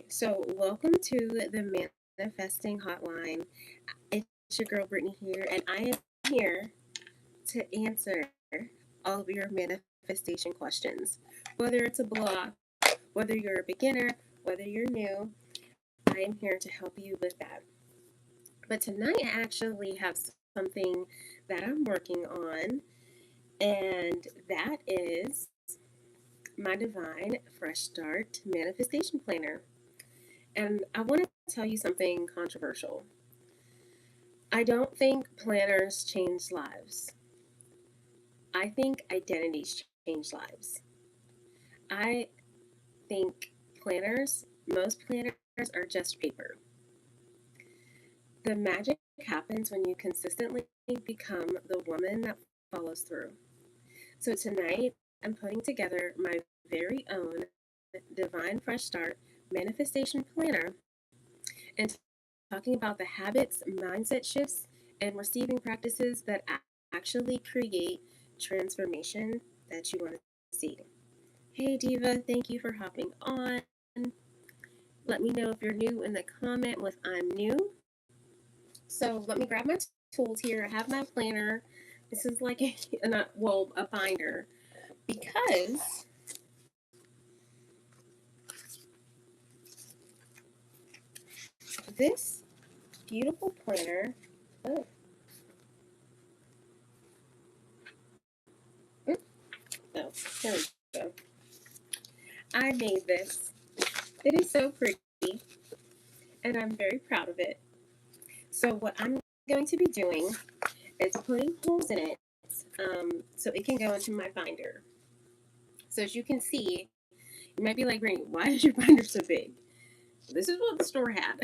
So welcome to the Manifesting Hotline. It's your girl Brittany here, and I am here to answer all of your manifestation questions. Whether it's a block, whether you're a beginner, whether you're new, I am here to help you with that. But tonight I actually have something that I'm working on, and that is my Divine Fresh Start Manifestation Planner. And I want to tell you something controversial. I don't think planners change lives. I think identities change lives. I think most planners are just paper. The magic happens when you consistently become the woman that follows through. So tonight, I'm putting together my very own Divine Fresh Start Manifestation Planner and talking about the habits, mindset shifts, and receiving practices that actually create transformation that you want to see. Hey Diva, thank you for hopping on. Let me know if you're new in the comment with I'm new. So let me grab my tools here. I have my planner. This is like a binder because this beautiful planner. Oh, no, there we go. I made this. It is so pretty, and I'm very proud of it. So what I'm going to be doing is putting holes in it so it can go into my binder. So as you can see, you might be like, Rainy, why is your binder so big? This is what the store had.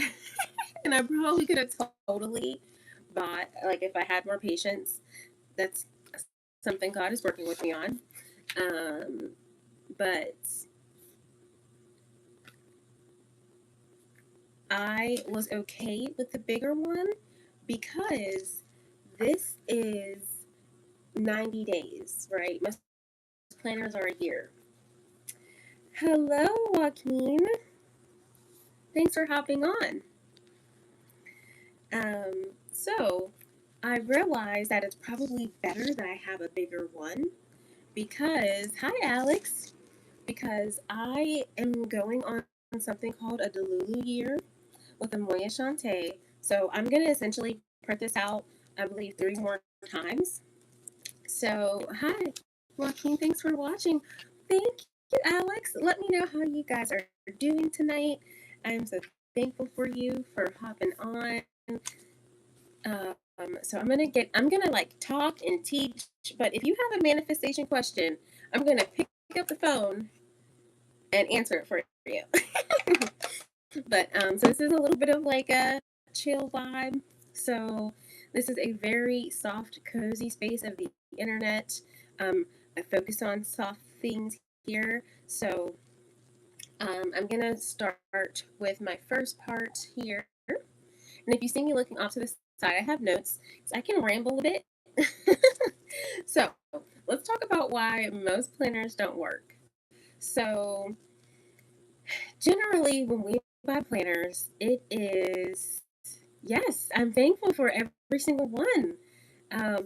And I probably could have totally bought, like if I had more patience, that's something God is working with me on. But I was okay with the bigger one because this is 90 days, right? Most planners are a year. Hello, Joaquin. Thanks for hopping on. So I realized that it's probably better that I have a bigger one because, hi, Alex, because I am going on something called a Delulu year with Amoya Shante. So I'm going to essentially print this out, I believe, 3 more times. So, hi, Joaquin. Thanks for watching. Thank you, Alex. Let me know how you guys are doing tonight. I am so thankful for you for hopping on. So I'm gonna like talk and teach. But if you have a manifestation question, I'm gonna pick up the phone and answer it for you. But so this is a little bit of like a chill vibe. So this is a very soft, cozy space of the internet. I focus on soft things here. So I'm gonna start with my first part here. And if you see me looking off to the side, I have notes, so I can ramble a bit. So let's talk about why most planners don't work. So generally, when we buy planners, it is, yes, I'm thankful for every single one.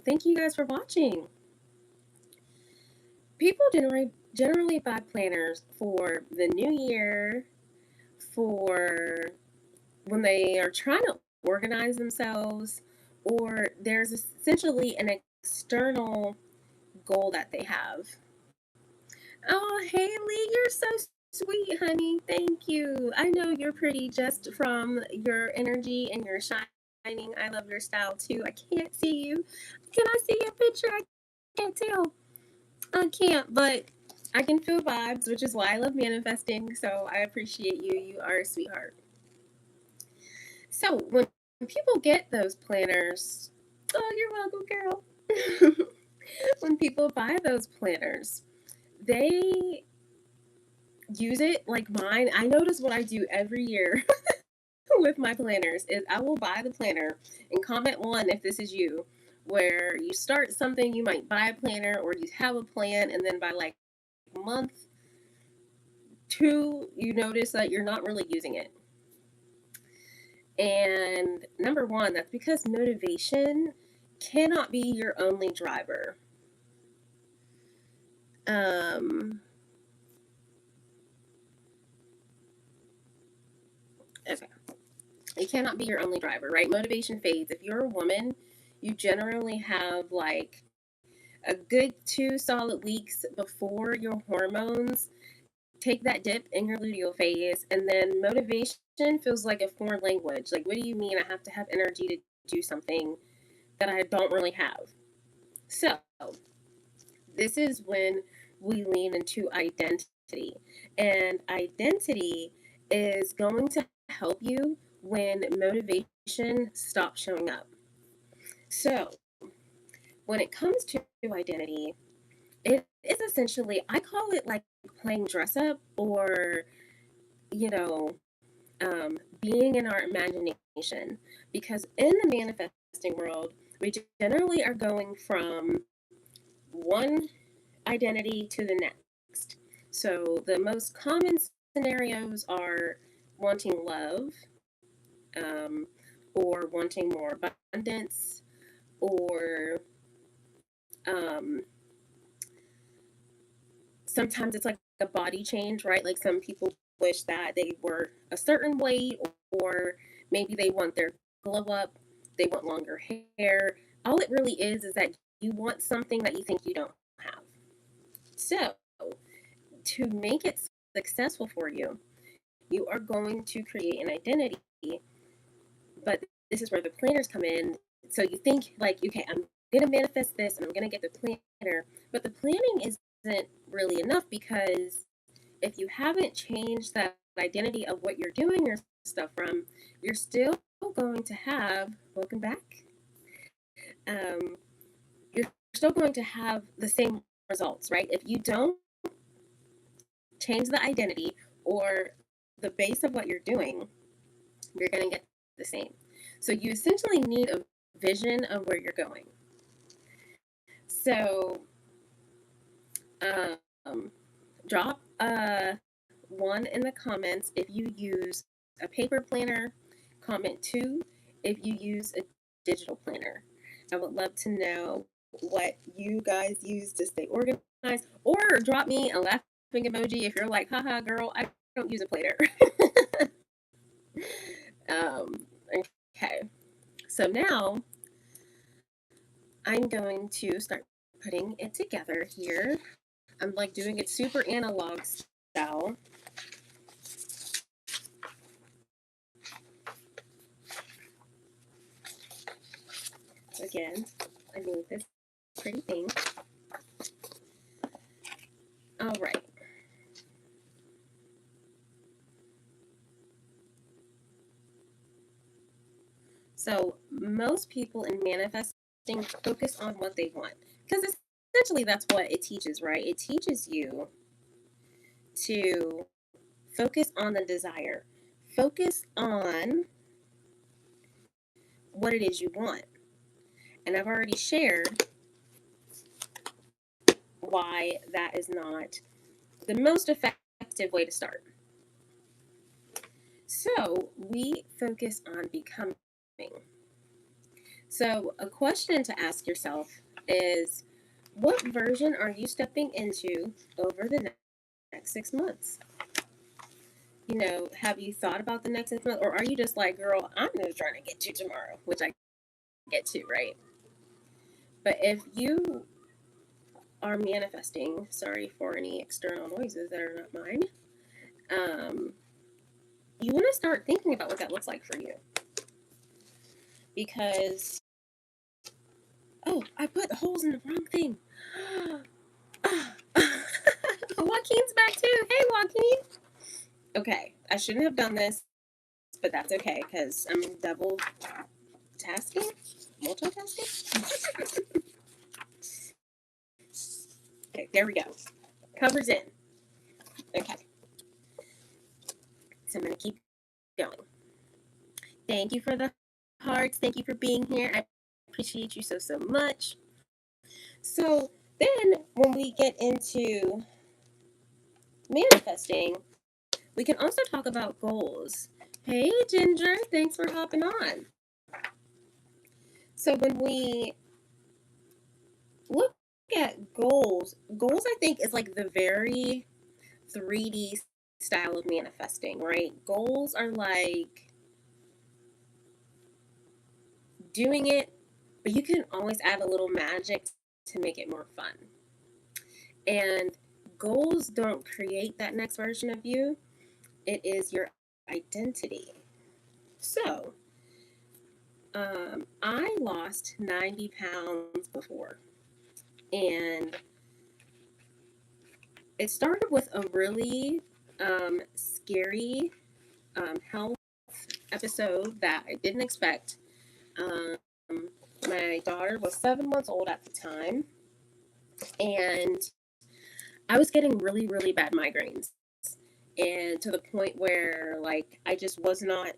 Thank you guys for watching. People generally buy planners for the new year, for when they are trying to organize themselves, or there's essentially an external goal that they have. Oh, Haley, you're so sweet, honey. Thank you. I know you're pretty just from your energy and your shining. I love your style too. I can't see you. Can I see your picture? I can't tell. I can't, but I can feel vibes, which is why I love manifesting. So I appreciate you. You are a sweetheart. So when people get those planners, oh, you're welcome, girl. When people buy those planners, they use it like mine. I notice what I do every year with my planners is I will buy the planner and comment one if this is you, where you start something, you might buy a planner or you have a plan, and then by like month Two, you notice that you're not really using it. And number one, that's because motivation cannot be your only driver. Um, okay. It cannot be your only driver, right? Motivation fades. If you're a woman, you generally have like a good 2 solid weeks before your hormones take that dip in your luteal phase, and then motivation feels like a foreign language. Like, what do you mean I have to have energy to do something that I don't really have? So, this is when we lean into identity. And identity is going to help you when motivation stops showing up. So, when it comes to identity, it is essentially, I call it like playing dress up, or, you know, being in our imagination. Because in the manifesting world, we generally are going from one identity to the next. So the most common scenarios are wanting love, um, or wanting more abundance, or um, sometimes it's like a body change, right? Like some people wish that they were a certain weight, or maybe they want their glow up, they want longer hair. All it really is that you want something that you think you don't have. So, to make it successful for you, you are going to create an identity, but this is where the planners come in. So you think like, okay, I'm going to manifest this and I'm going to get the planner, but the planning isn't really enough, because if you haven't changed that identity of what you're doing your stuff from, you're still going to have, welcome back, um, you're still going to have the same results, right? If you don't change the identity or the base of what you're doing, you're going to get the same. So you essentially need a vision of where you're going. So um, drop one in the comments if you use a paper planner. Comment two if you use a digital planner. I would love to know what you guys use to stay organized, or drop me a laughing emoji if you're like, haha, girl, I don't use a planner. um, okay, so now I'm going to start putting it together here. I'm like doing it super analog style. Again, I made this pretty thing. All right. So most people in manifesting focus on what they want, because essentially that's what it teaches, right? It teaches you to focus on the desire, focus on what it is you want. And I've already shared why that is not the most effective way to start. So we focus on becoming. So a question to ask yourself is, what version are you stepping into over the next 6 months? You know, have you thought about the next 6 months, or are you just like, girl, I'm just trying to get to tomorrow, which I get to, right? But if you are manifesting, sorry for any external noises that are not mine, you want to start thinking about what that looks like for you. Because, oh, I put the holes in the wrong thing. Joaquin's back too. Hey, Joaquin. Okay, I shouldn't have done this, but that's okay because I'm double tasking, multitasking. Okay, there we go. Covers in. Okay, so I'm gonna keep going. Thank you for the hearts. Thank you for being here. I appreciate you so much. So then, when we get into manifesting, We can also talk about goals. Hey, Ginger, thanks for hopping on. So, when we look at goals, I think, is like the very 3D style of manifesting, right? Goals are like doing it, but you can always add a little magic to make it more fun. And goals don't create that next version of you, it is your identity. So, I lost 90 pounds before, and it started with a really scary health episode that I didn't expect. Um, my daughter was 7 months old at the time, and I was getting really, really bad migraines, and to the point where like I just was not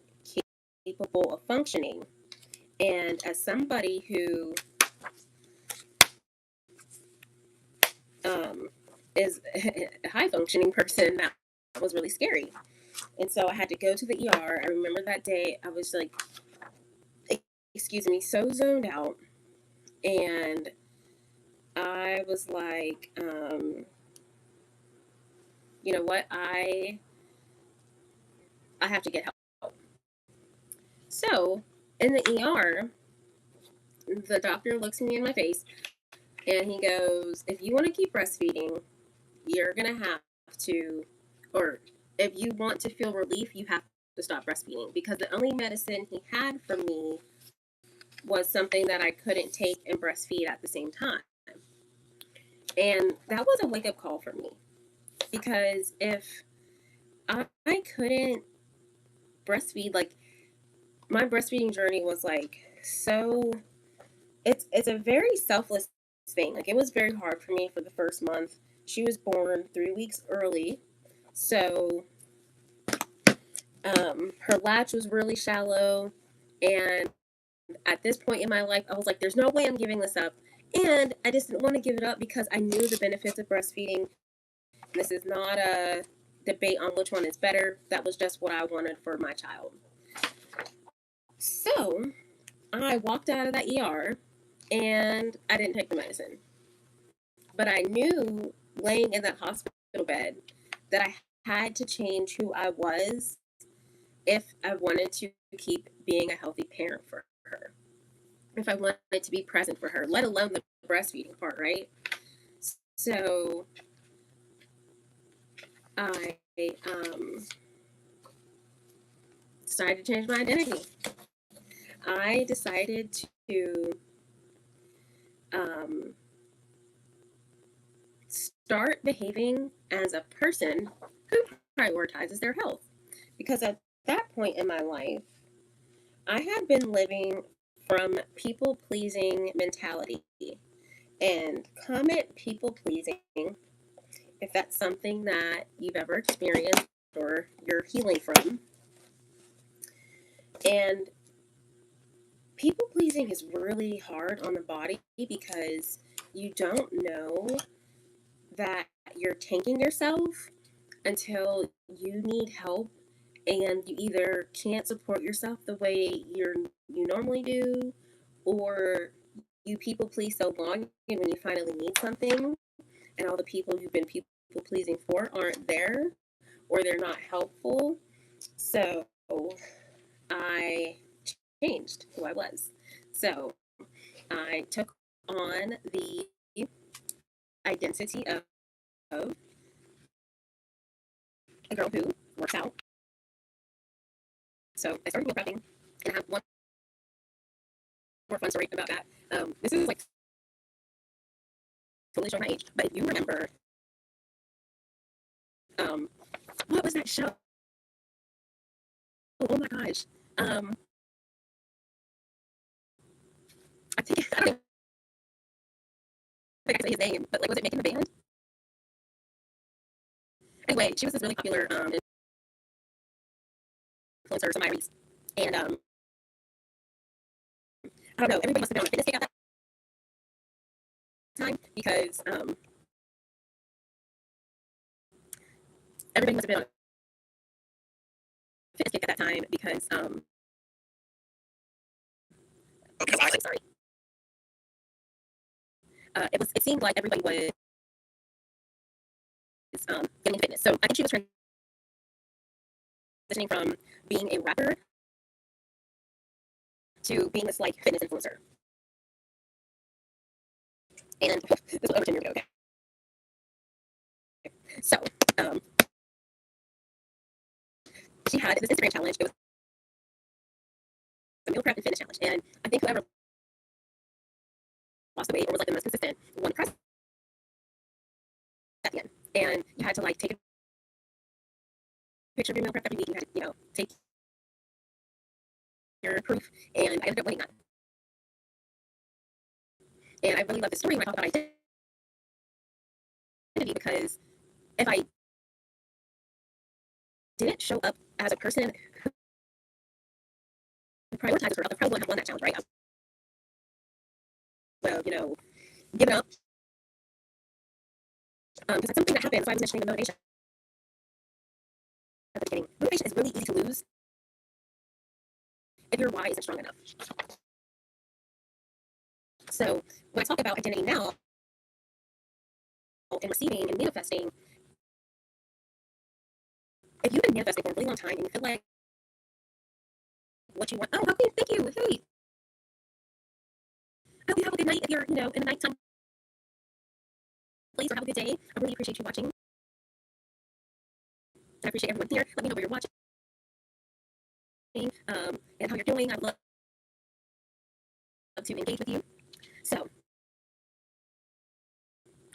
capable of functioning. And as somebody who um, is a high functioning person, that was really scary. And so I had to go to the ER. I remember that day I was like, excuse me, so zoned out. And I was like, you know what? I have to get help. So in the ER, the doctor looks me in my face and he goes, if you want to keep breastfeeding, you're going to have to, or if you want to feel relief, you have to stop breastfeeding, because the only medicine he had for me was something that I couldn't take and breastfeed at the same time. And that was a wake up call for me, because if I couldn't breastfeed, like my breastfeeding journey was like so, it's a very selfless thing. Like it was very hard for me for the first month. She was born 3 weeks early, so her latch was really shallow, and at this point in my life, I was like, there's no way I'm giving this up. And I just didn't want to give it up because I knew the benefits of breastfeeding. This is not a debate on which one is better. That was just what I wanted for my child. So I walked out of that ER and I didn't take the medicine. But I knew laying in that hospital bed that I had to change who I was if I wanted to keep being a healthy parent for her. If I wanted to be present for her, let alone the breastfeeding part, right? So I decided to change my identity. I decided to um, start behaving as a person who prioritizes their health. Because at that point in my life, I had been living from people pleasing mentality. And comment people pleasing, if that's something that you've ever experienced or you're healing from. And people pleasing is really hard on the body because you don't know that you're tanking yourself until you need help, and you either can't support yourself the way you normally do, or you people please so long, and when you finally need something and all the people you've been people pleasing for aren't there, or they're not helpful. So I changed who I was. So I took on the identity of a girl who works out. So I started meal prepping, and I have one more fun story about that. This is like totally showing my age, but if you remember, um, what was that show? Oh my gosh. I think I don't think I can say his name, but like, was it Making the Band? Anyway, she was this really popular influencer, Samaya Reese, and I don't know, everybody must have been on a fitness kick at that time, because everybody must have been on fitness kick at that time because I'm sorry. It seemed like everybody was getting into fitness. So I think she was transitioning from being a rapper to being this like fitness influencer. And this was over 10 years ago. Okay. So um, she had this Instagram challenge. It was the meal prep and fitness challenge. And I think whoever lost the weight or was like the most consistent won the prize at the end. And you had to like take a picture of your meal prep every week. You had to, take your proof. And I ended up winning that. And I really love this story when I talk about identity because if I didn't show up as a person who prioritizes herself, I probably wouldn't have won that challenge, right? Well, give it up. Because that's something that happens. So I was mentioning the motivation at the beginning. Motivation is really easy to lose if your why isn't strong enough. So when I talk about identity now and receiving and manifesting, if you've been manifesting for a really long time and you feel like what you want, oh, okay, thank you. Hey, I hope you have a good night if you're, in a nighttime place or have a good day. I really appreciate you watching. I appreciate everyone here. Let me know where you're watching and how you're doing. I'd love to engage with you. So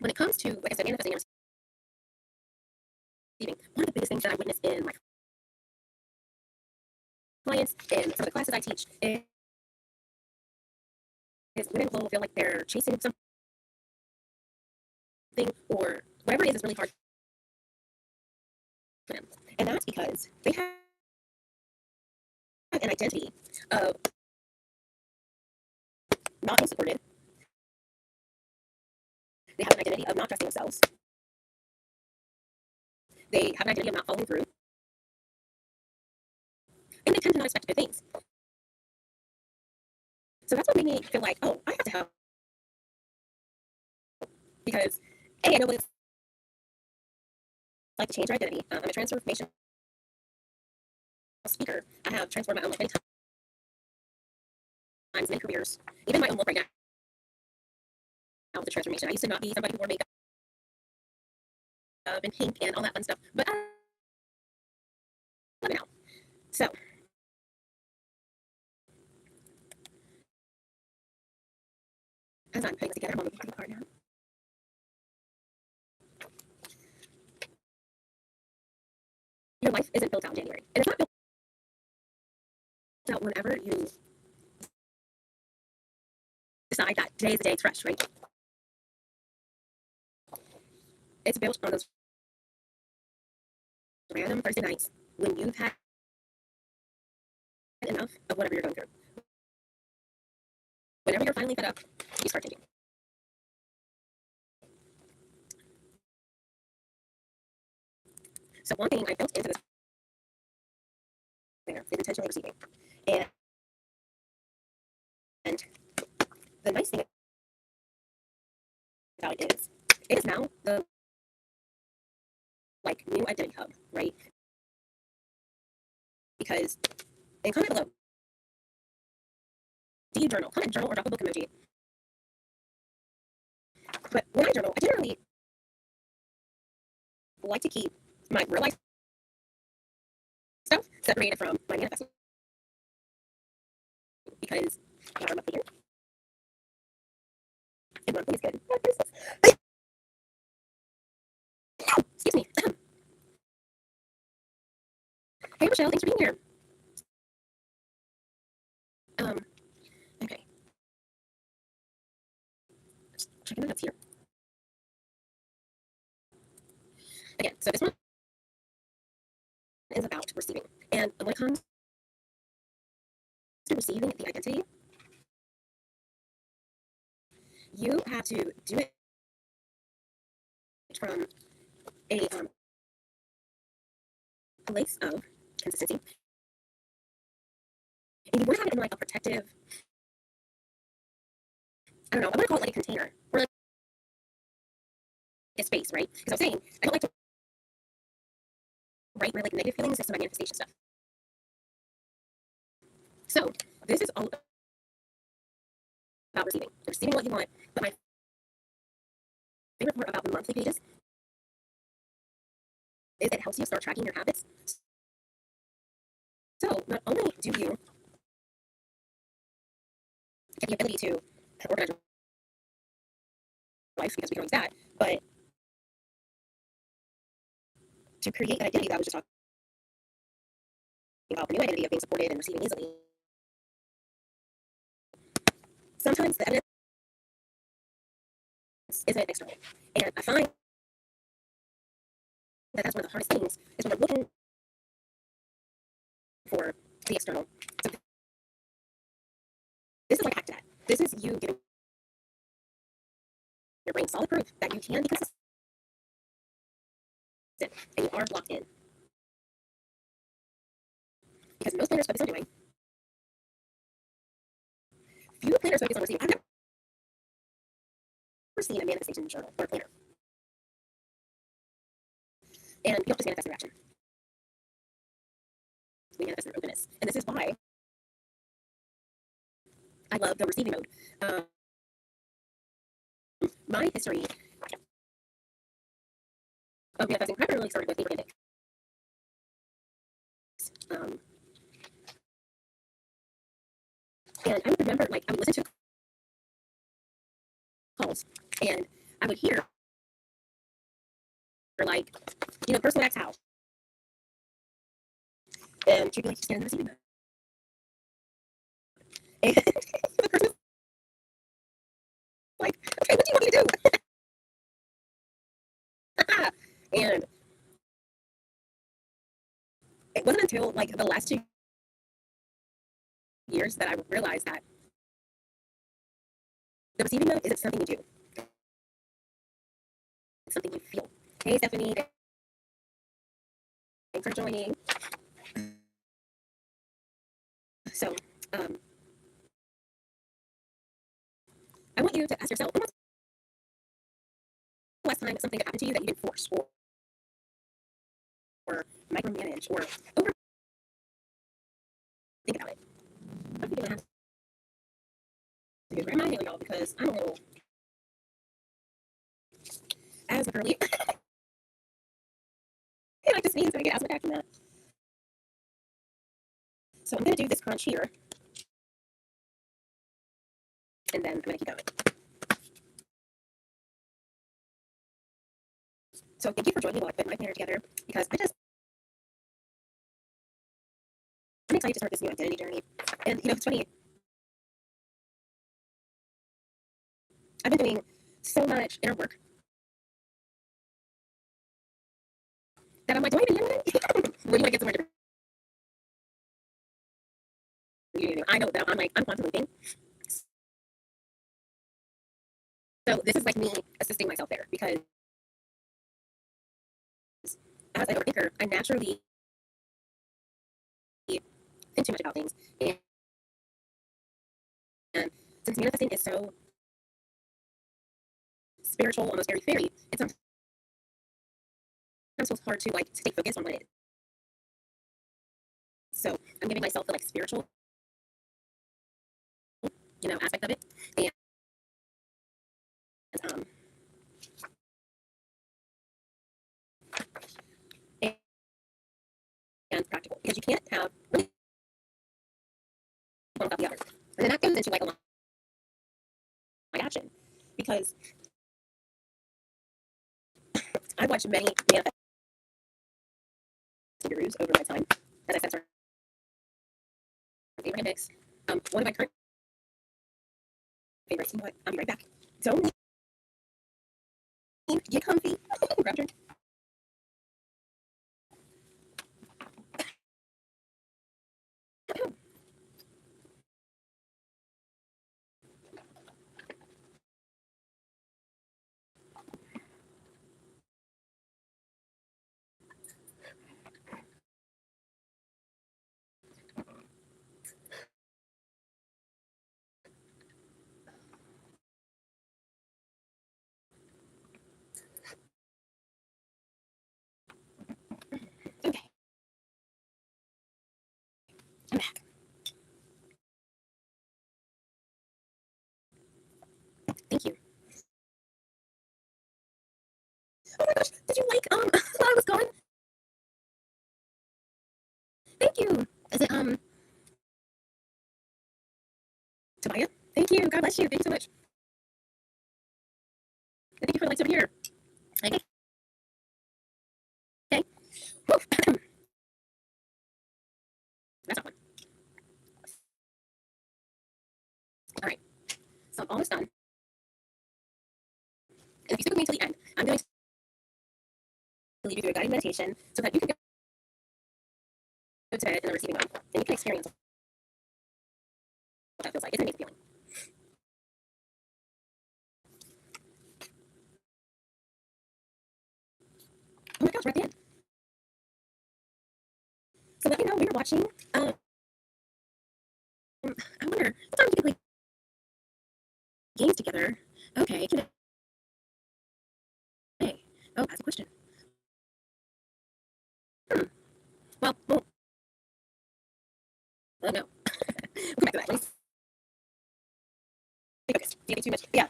when it comes to, like I said, manifesting and receiving, one of the biggest things that I witness in my clients and some of the classes I teach is women will feel like they're chasing something or whatever it is really hard for them. And that's because they have an identity of not being supported. They have an identity of not trusting themselves. They have an identity of not following through. And they tend to not expect good things. So that's what made me feel like, oh, I have to help. Because, A, I know what it's like to change your identity. I'm a transformation speaker. I have transformed my own life many times, many careers, even my own look right now with the transformation. I used to not be somebody who wore makeup and pink and all that fun stuff, but I love it now. So, as I'm putting this together, I'm on the card now. Your life isn't built out in January. And it's not built out whenever you decide that today is the day it's fresh, right? It's built on those random Thursday nights when you've had enough of whatever you're going through. Whenever you're finally fed up, you start changing. So one thing I built into this is intentionally receiving. And the nice thing about it is now the like new identity hub, right? Because and comment below. Do you journal? Comment journal or drop a book emoji. But when I journal, I generally like to keep my real life stuff separated from my manifesting because I'm up here. And one thing is good. Excuse me. Hey Michelle, thanks for being here. Okay. Just checking the notes here. Again, so this one is about receiving. And when it comes to receiving the identity, you have to do it from a place of consistency. And you want to have it in like a protective, I don't know, I want to call it like a container or like a space, right? Because I was saying, I don't like to write my like negative feelings next to my manifestation stuff. So this is all about receiving what you want. But my favorite part about the monthly pages is it helps you start tracking your habits. So not only do you get the ability to organize your life because we know it's that, but to create an identity that I was just talking about, the new identity of being supported and receiving easily. Sometimes the evidence isn't external, and I find that that's one of the hardest things is when we're looking for the external. So this is like hack to that. This is you giving your brain solid proof that you can be consistent and you are locked in. Because most planners focus on doing, few planners focus on receiving. I've never seen a manifestation journal or a planner. And you don't just manifest through action. We manifest through openness. And this is why I love the receiving mode. My history of manifesting primarily started with Abraham Hicks. And I would remember, like, I would listen to calls and I would hear, like, personal acts how. And she'd be like, just stand in the receiving mode. And the person's like, okay, what do you want me to do? And it wasn't until like the last 2 years that I realized that the receiving mode isn't something you do. It's something you feel. Hey, Stephanie. Thanks for joining. So, I want you to ask yourself, when was the last time something happened to you that you didn't force or micromanage or over think about it? I'm thinking I have to do my daily y'all because I'm a little as a girly. I like to sneeze so I get asthma attack from that. So I'm gonna do this crunch here, and then I'm gonna keep going. So thank you for joining me while I put my planner together because I'm excited to start this new identity journey. And it's funny. I've been doing so much inner work that I'm like, do I even know it? When do I get somewhere different? I know that I'm constantly thinking. So this is like me assisting myself there because as an overthinker, I naturally think too much about things. And since manifesting is so spiritual, almost very fairy, it's sometimes feels hard to like stay focused on what it is. So I'm giving myself the like spiritual, aspect of it, um, and, and practical because you can't have really one without the other. And then that goes into like a lot of action because I've watched many manifesting gurus over my time. As I said, sorry, Abraham Hicks, one of my current favorites. You know what? I'll be right back. Don't leave. Get comfy. Grab your drink. I'm back. Thank you. Oh my gosh, did you like while I was gone? Thank you. Is it Tobiah? Thank you. God bless you. Thank you so much. And thank you for the likes over here. Okay. Okay. Woo. That's not one. All right. So I'm almost done. And if you stick with me till the end, I'm going to lead you through a guided meditation so that you can go to bed in the receiving mode and you can experience what that feels like. It's an amazing feeling. Oh my gosh, we're at the end. So let me know when you're watching. I wonder, sometimes we can play games together. Okay, today. Oh, that's a question. Hmm. Well, oh no. We'll come back to that. Let me stay focused. Do you think too much? Yeah.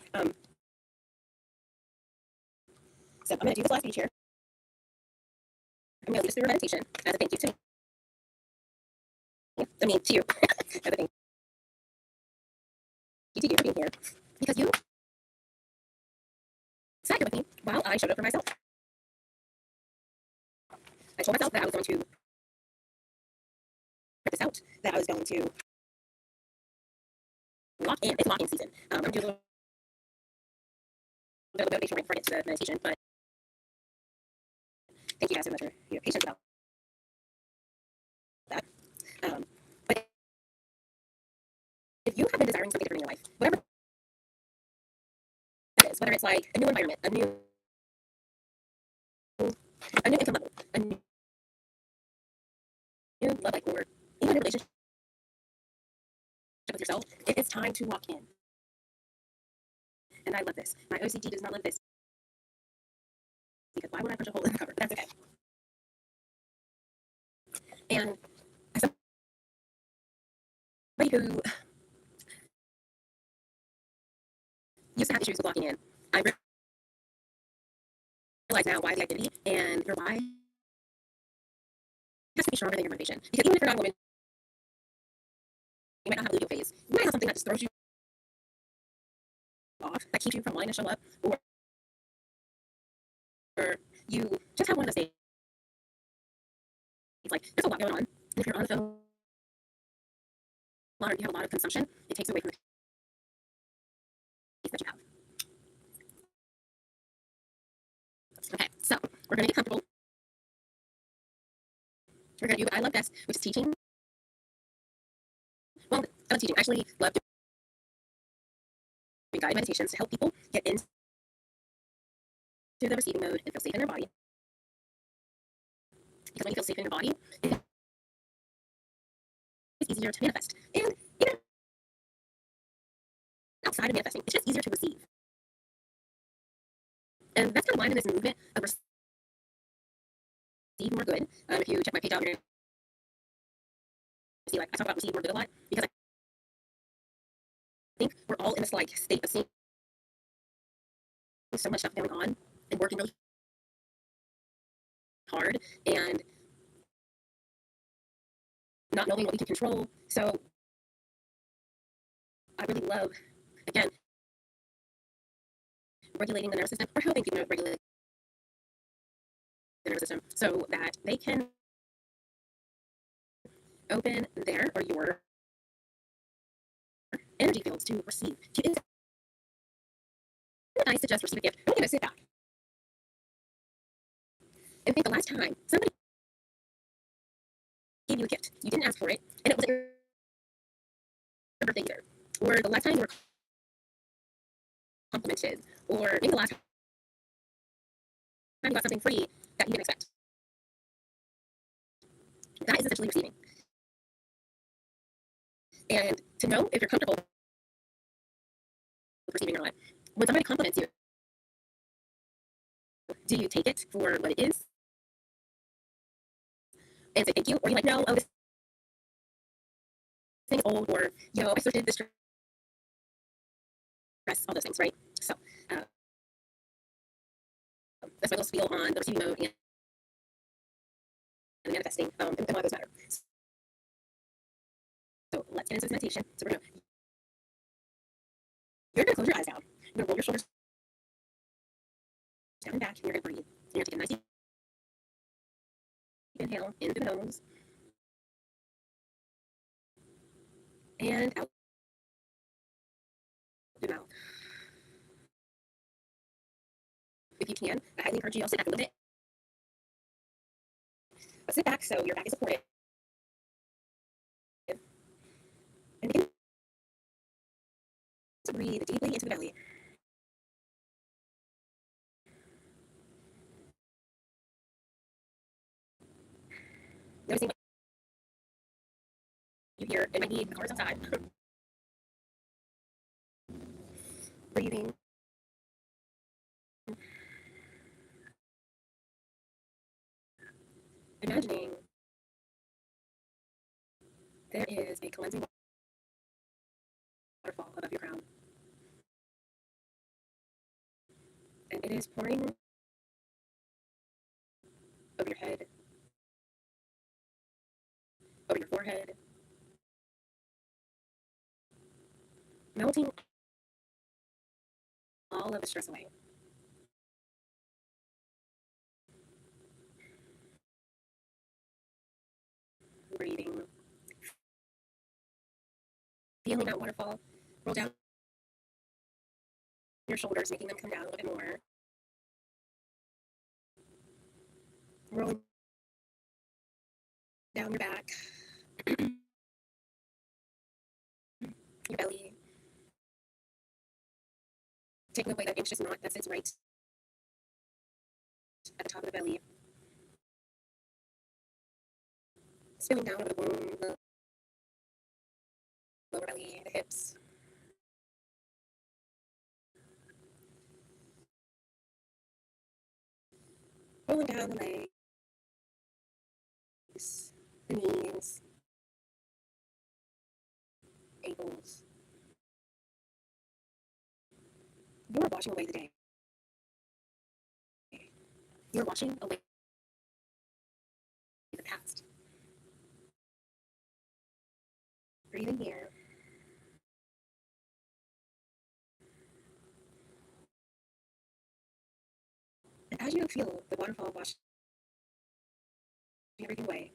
So I'm going to do this last speech here. I'm going to lead us through a meditation as a thank you to me. I mean, to you. As a thank you to you for being here. Because you sat here with me while I showed up for myself. I told myself that I was going to put this out, that I was going to lock in. It's lock-in season. I'm going to do a little bit of motivation right before I get to the meditation, but thank you guys so much for your patience about that. But if you have been desiring something different in your life, whatever that is, whether it's like a new environment, a new income level, a new love life, or even a relationship with yourself, it is time to walk in. And I love this. My OCD does not love this because why would I punch a hole in the cover? But that's okay. And as somebody who used to have issues with walking in, I realize now why the identity and your why has to be stronger than your motivation. Because even if you're not a woman, you might not have a luteal phase. You might have something that just throws you off, that keeps you from wanting to show up, or you just have one of those days. It's like there's a lot going on. And if you're on the phone a lot or you have a lot of consumption, it takes away from the peace that you have. Okay, so we're going to get comfortable. We're going to do what I love best, which is teaching. Well, I love teaching. I actually love doing guided meditations to help people get into the receiving mode and feel safe in their body. Because when you feel safe in your body, it's easier to manifest. And even outside of manifesting, it's just easier to receive. And that's kind of why I'm in this movement of receive more good. If you check my page out, you're going to see like I talk about receive more good a lot because I think we're all in this like state of seeing so much stuff going on and working really hard and not knowing what we can control. So I really love, again, regulating the nervous system or helping people regulate the nervous system so that they can open their or your energy fields to receive. It's nice to just receive a gift. I want you to sit back and think the last time somebody gave you a gift. You didn't ask for it, and it wasn't your birthday either. Or the last time you were complimented, or maybe the last time you got something free that you didn't expect. That is essentially receiving. And to know if you're comfortable with receiving or not, when somebody compliments you, do you take it for what it is and say thank you? Or are you like, no, oh, this old, or, I started this stress, all those things, right? So uh, that's my little spiel on the receiving mode and manifesting, and why those matter. So let's get into this meditation. So you're gonna close your eyes down. You're gonna roll your shoulders down and back, and you're gonna breathe. You're gonna take a nice deep inhale in through the nose and out through the mouth. If you can, I highly encourage you to sit back a little bit. But sit back so your back is supported. And begin to breathe deeply into the belly. Noticing what you hear. It might be the cars outside. Breathing. Imagining there is a cleansing waterfall above your crown. And it is pouring over your head, over your forehead, melting all of the stress away. Breathing. Feeling that waterfall roll down your shoulders, making them come down a little bit more. Rolling down your back, your belly. Taking away that anxious knot that sits right at the top of the belly. Spilling down over the womb, the lower belly, the hips. Rolling down the legs, the knees, ankles. You are washing away the day. You're washing away the past. Breathing here. And as you feel the waterfall washing everything away,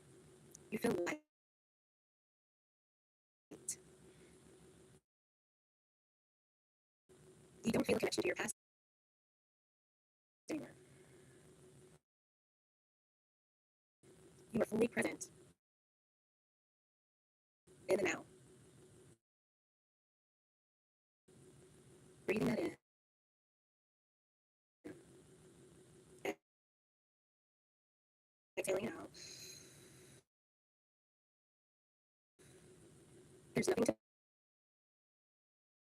you feel light. You don't feel a connection to your past anymore. You are fully present in the now. Breathing that in. Exhaling out. There's nothing to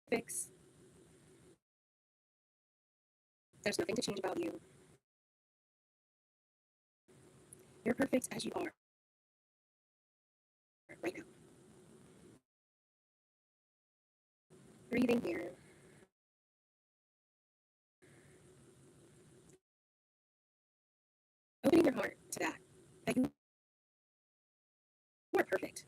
fix. There's nothing to change about you. You're perfect as you are right now. Breathing here. Opening your heart to that you are perfect.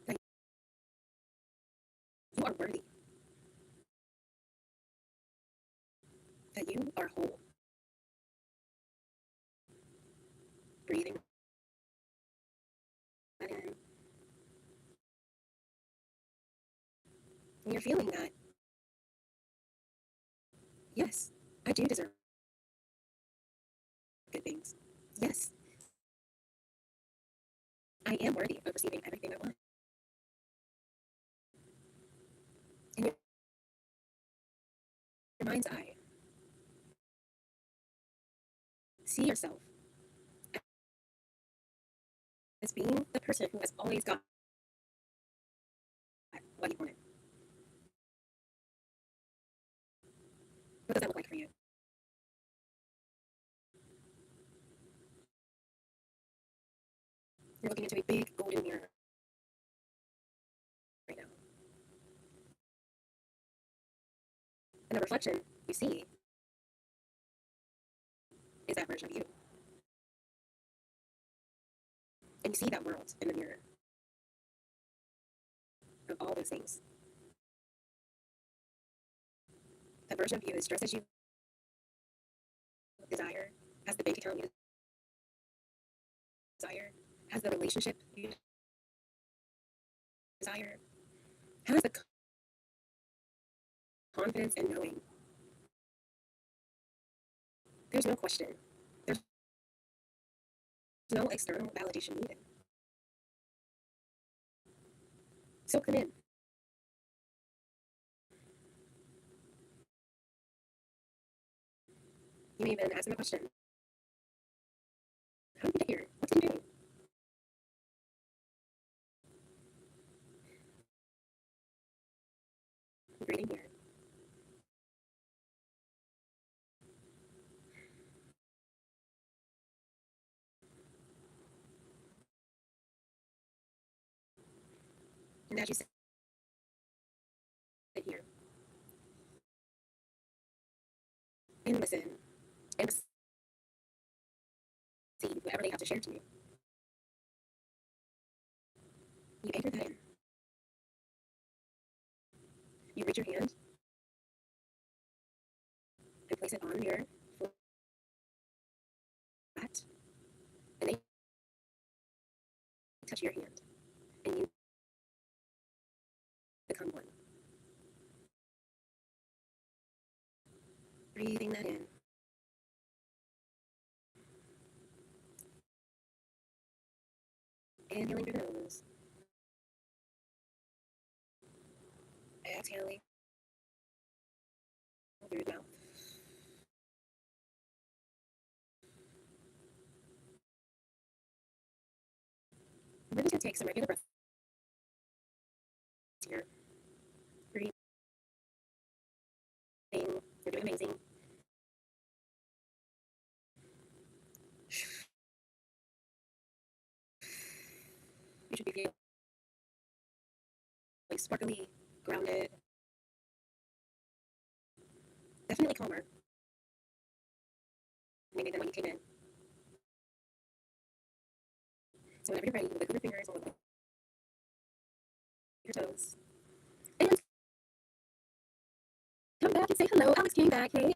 That you are worthy. That you are whole. Breathing that in. And you're feeling that, yes, I do deserve good things. Yes, I am worthy of receiving everything I want. In your mind's eye, see yourself as being the person who has always got what you wanted. What does that look like for you? You're looking into a big golden mirror right now. And the reflection you see is that version of you. And you see that world in the mirror of all those things. That version of you is dressed as you desire, has the bank account you desire, has the relationship you desire, has the confidence and knowing. There's no question. There's no external validation needed. Soak them in. You may even ask them a question. How did you get here? What did you do? Breathing here. And as you sit here and listen and see whatever they have to share to you, you anchor that in. You reach your hand and place it on your flat, and they touch your hand, and you become one. Breathing that in. Inhaling through the nose. Exhaling through the mouth. We're just going to take some regular breaths here. Breathing. You're doing amazing. You should be feeling sparkly, grounded, definitely calmer maybe than when you came in. So whenever you're ready, wiggle your fingers or wiggle your toes. And come back and say hello. Alex came back. Hey,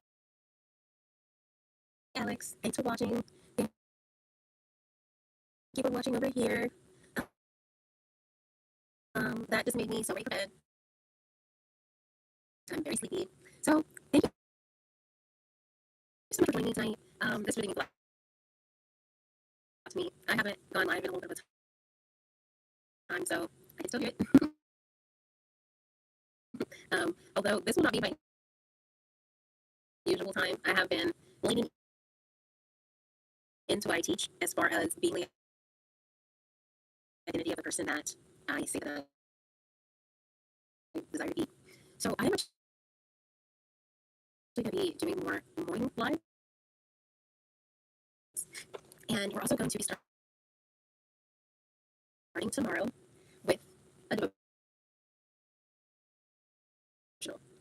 Alex. Thanks for watching. Thank you for watching over here. That just made me so ready for bed. I'm very sleepy. So thank you so much for joining me tonight. This really means a lot to me. I haven't gone live in a little bit of time, so I can still do it. Although this will not be my usual time, I have been leaning into what I teach as far as being the identity of the person that I say that I desire to be. So I'm actually going to be doing more morning lives, and we're also going to be starting tomorrow with a devotional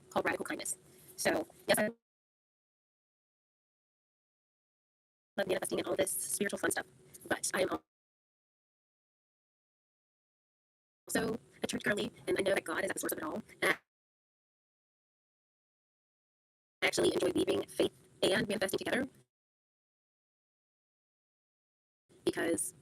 called Radical Kindness. So yes, I love manifesting and all this spiritual fun stuff, but I am also a church girly, and I know that God is at the source of it all. And I actually enjoy weaving faith and manifesting together because